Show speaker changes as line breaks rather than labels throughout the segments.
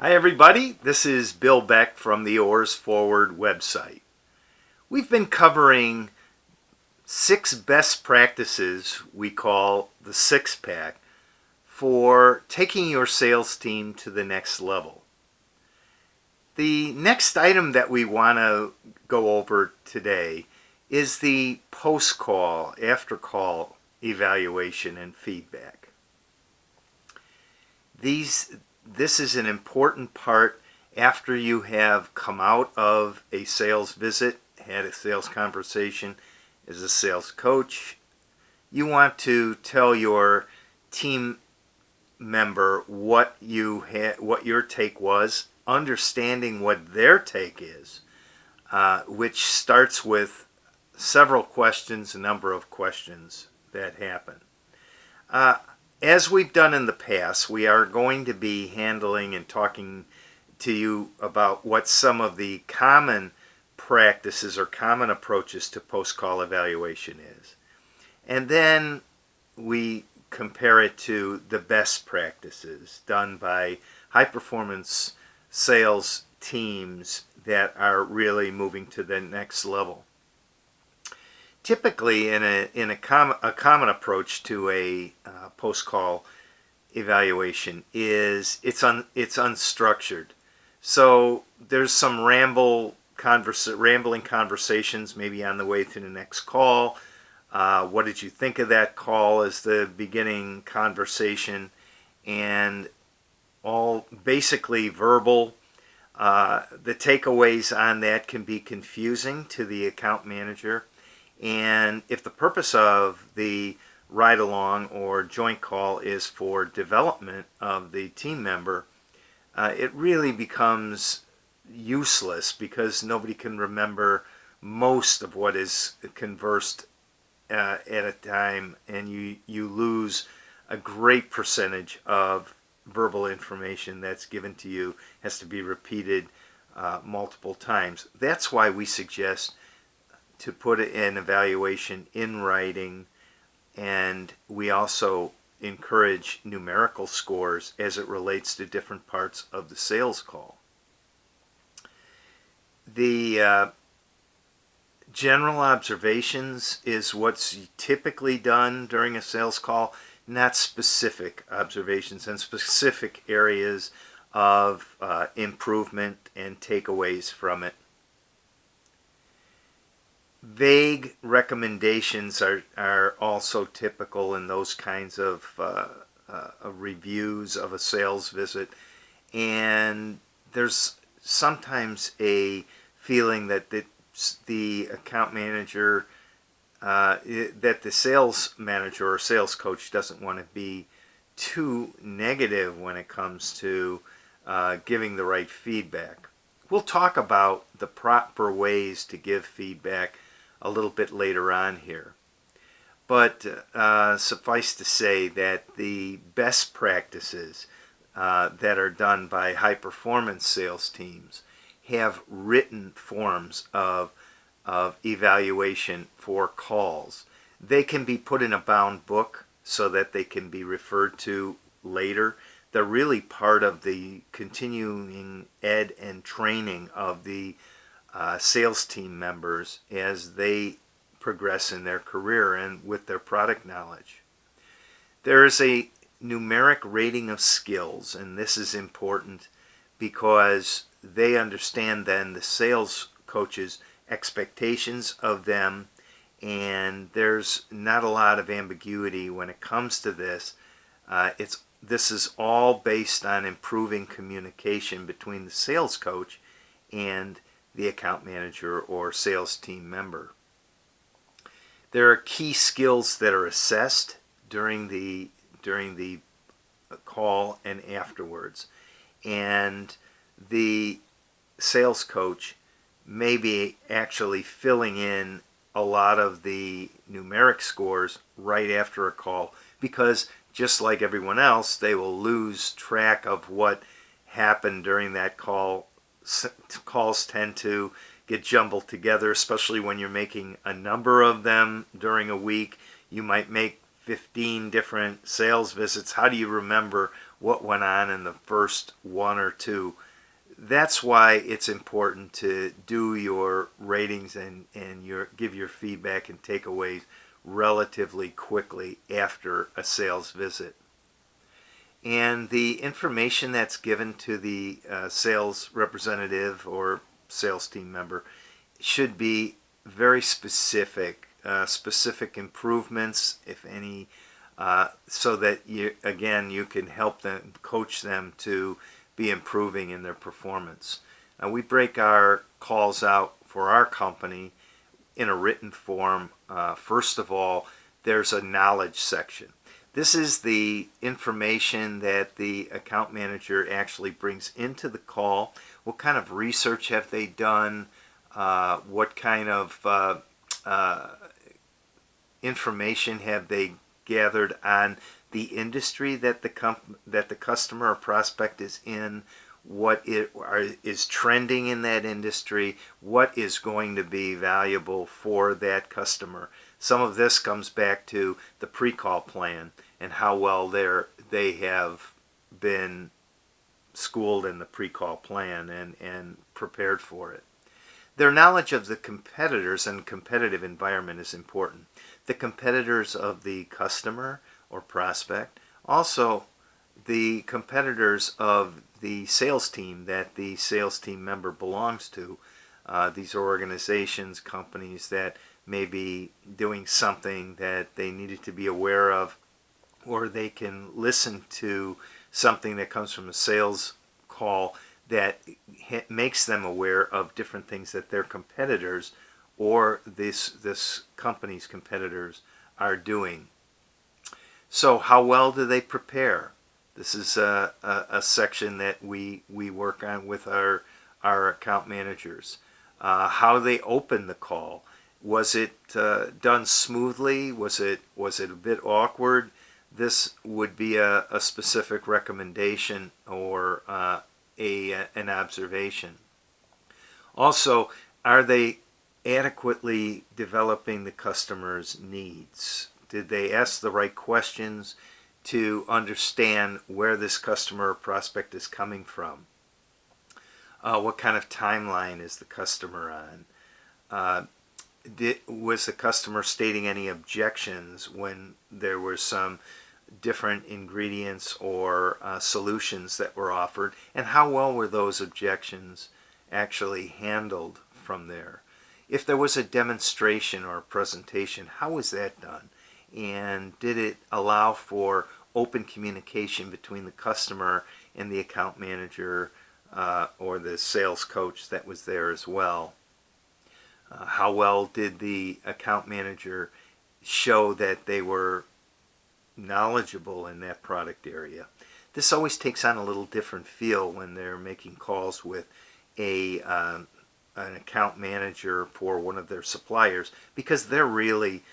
Hi everybody, this is Bill Beck from the Oars Forward website. We've been covering 6 best practices we call the six pack for taking your sales team to the next level. The next item that we want to go over today is the post-call, after-call evaluation and feedback. This is an important part after you have come out of a sales visit, had a sales conversation as a sales coach. You want to tell your team member what your take was, understanding what their take is, which starts with several questions, a number of questions that happen. As we've done in the past, we are going to be handling and talking to you about what some of the common practices or common approaches to post-call evaluation is. And then we compare it to the best practices done by high-performance sales teams that are really moving to the next level. Typically, in a common approach to a post-call evaluation is it's unstructured. So there's some rambling conversations maybe on the way to the next call. What did you think of that call as the beginning conversation, and all basically verbal. The takeaways on that can be confusing to the account manager. And if the purpose of the ride-along or joint call is for development of the team member, it really becomes useless because nobody can remember most of what is conversed at a time, and you lose a great percentage of verbal information that's given to you, has to be repeated multiple times. That's why we suggest to put an evaluation in writing, and we also encourage numerical scores as it relates to different parts of the sales call. The general observations is what's typically done during a sales call, not specific observations and specific areas of improvement and takeaways from it. Vague recommendations are also typical in those kinds of reviews of a sales visit, and there's sometimes a feeling that the account manager, that the sales manager or sales coach doesn't want to be too negative when it comes to giving the right feedback. We'll talk about the proper ways to give feedback a little bit later on here. But suffice to say that the best practices that are done by high-performance sales teams have written forms of evaluation for calls. They can be put in a bound book so that they can be referred to later. They're really part of the continuing ed and training of the sales team members as they progress in their career and with their product knowledge. There is a numeric rating of skills, and this is important because they understand then the sales coach's expectations of them, and there's not a lot of ambiguity when it comes to this. This is all based on improving communication between the sales coach and the account manager or sales team member. There are key skills that are assessed during the call and afterwards, and the sales coach may be actually filling in a lot of the numeric scores right after a call, because just like everyone else, they will lose track of what happened during that call. Calls tend to get jumbled together, especially when you're making a number of them during a week. You might make 15 different sales visits, how do you remember what went on in the first one or two? That's why it's important to do your ratings and give your feedback and takeaways relatively quickly after a sales visit. And the information that's given to the sales representative or sales team member should be very specific, specific improvements, if any, so that you can help them, coach them to be improving in their performance. We break our calls out for our company in a written form. First of all, there's a knowledge section. This is the information that the account manager actually brings into the call. What kind of research have they done? What kind of information have they gathered on the industry that the customer or prospect is in? What is trending in that industry? What is going to be valuable for that customer? Some of this comes back to the pre-call plan and how well they have been schooled in the pre-call plan and prepared for it. Their knowledge of the competitors and competitive environment is important. The competitors of the customer or prospect, also the competitors of the sales team that the sales team member belongs to. These are organizations, companies that may be doing something that they needed to be aware of, or they can listen to something that comes from a sales call that makes them aware of different things that their competitors or this company's competitors are doing. So how well do they prepare? This is a section that we work on with our account managers. How they open the call. Was it done smoothly? Was it a bit awkward? This would be a specific recommendation or an observation. Also, are they adequately developing the customer's needs? Did they ask the right questions to understand where this customer or prospect is coming from? What kind of timeline is the customer on? Was the customer stating any objections when there were some different ingredients or solutions that were offered, and how well were those objections actually handled from there? If there was a demonstration or a presentation, how was that done? And did it allow for open communication between the customer and the account manager or the sales coach that was there as well? How well did the account manager show that they were knowledgeable in that product area? This always takes on a little different feel when they're making calls with an account manager for one of their suppliers, because they're really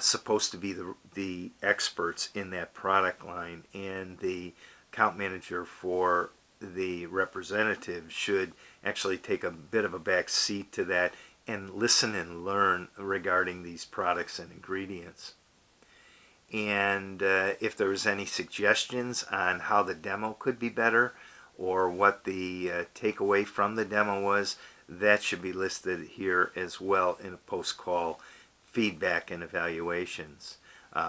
supposed to be the experts in that product line, and the account manager for the representative should actually take a bit of a back seat to that and listen and learn regarding these products and ingredients. And if there was any suggestions on how the demo could be better or what the takeaway from the demo was, that should be listed here as well in a post-call feedback and evaluations.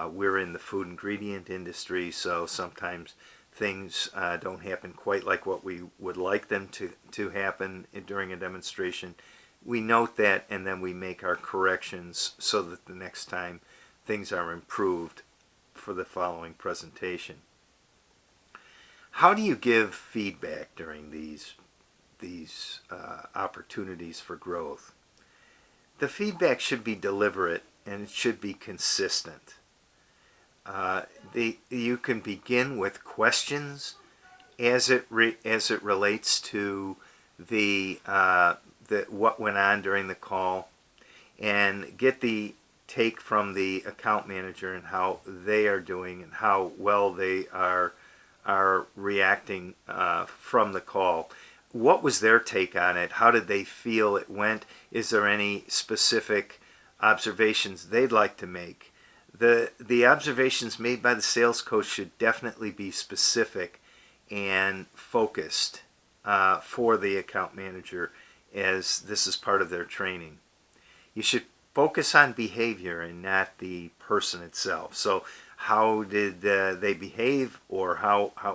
We're in the food ingredient industry, so sometimes things don't happen quite like what we would like them to happen during a demonstration. We note that, and then we make our corrections so that the next time things are improved for the following presentation. How do you give feedback during these opportunities for growth? The feedback should be deliberate and it should be consistent. You can begin with questions as it relates to what went on during the call, and get the take from the account manager and how they are doing and how well they are reacting from the call. What was their take on it? How did they feel it went? Is there any specific observations they'd like to make the observations made by the sales coach should definitely be specific and focused for the account manager, as this is part of their training. You should focus on behavior and not the person itself. So how did they behave, or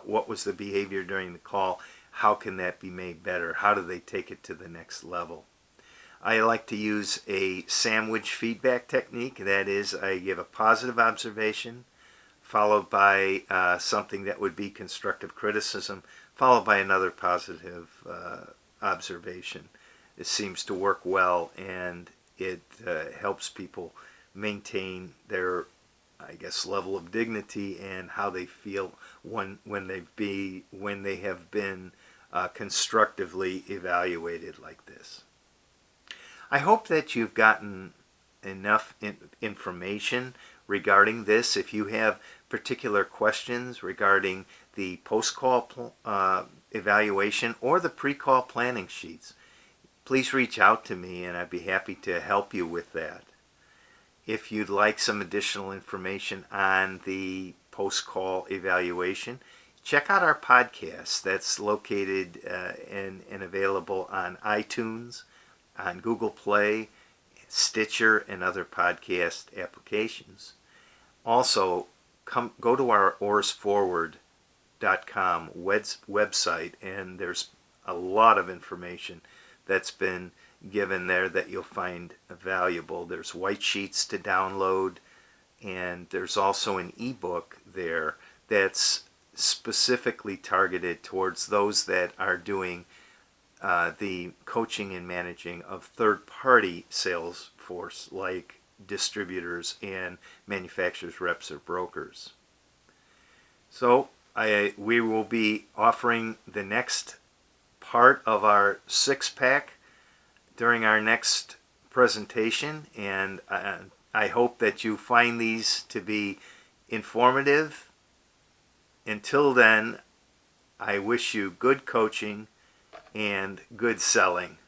what was the behavior during the call? How can that be made better? How do they take it to the next level? I like to use a sandwich feedback technique. That is, I give a positive observation, followed by something that would be constructive criticism, followed by another positive observation. It seems to work well, and it helps people maintain their, I guess, level of dignity and how they feel when they have been constructively evaluated like this. I hope that you've gotten enough information regarding this. If you have particular questions regarding the post-call evaluation or the pre-call planning sheets, please reach out to me and I'd be happy to help you with that. If you'd like some additional information on the post-call evaluation, check out our podcast that's located and available on iTunes, on Google Play, Stitcher, and other podcast applications. Also, go to our oarsforward.com website, and there's a lot of information that's been given there that you'll find valuable. There's white sheets to download, and there's also an ebook there that's specifically targeted towards those that are doing the coaching and managing of third-party sales force, like distributors and manufacturers, reps, or brokers. So we will be offering the next part of our six-pack during our next presentation, and I hope that you find these to be informative. Until then, I wish you good coaching and good selling.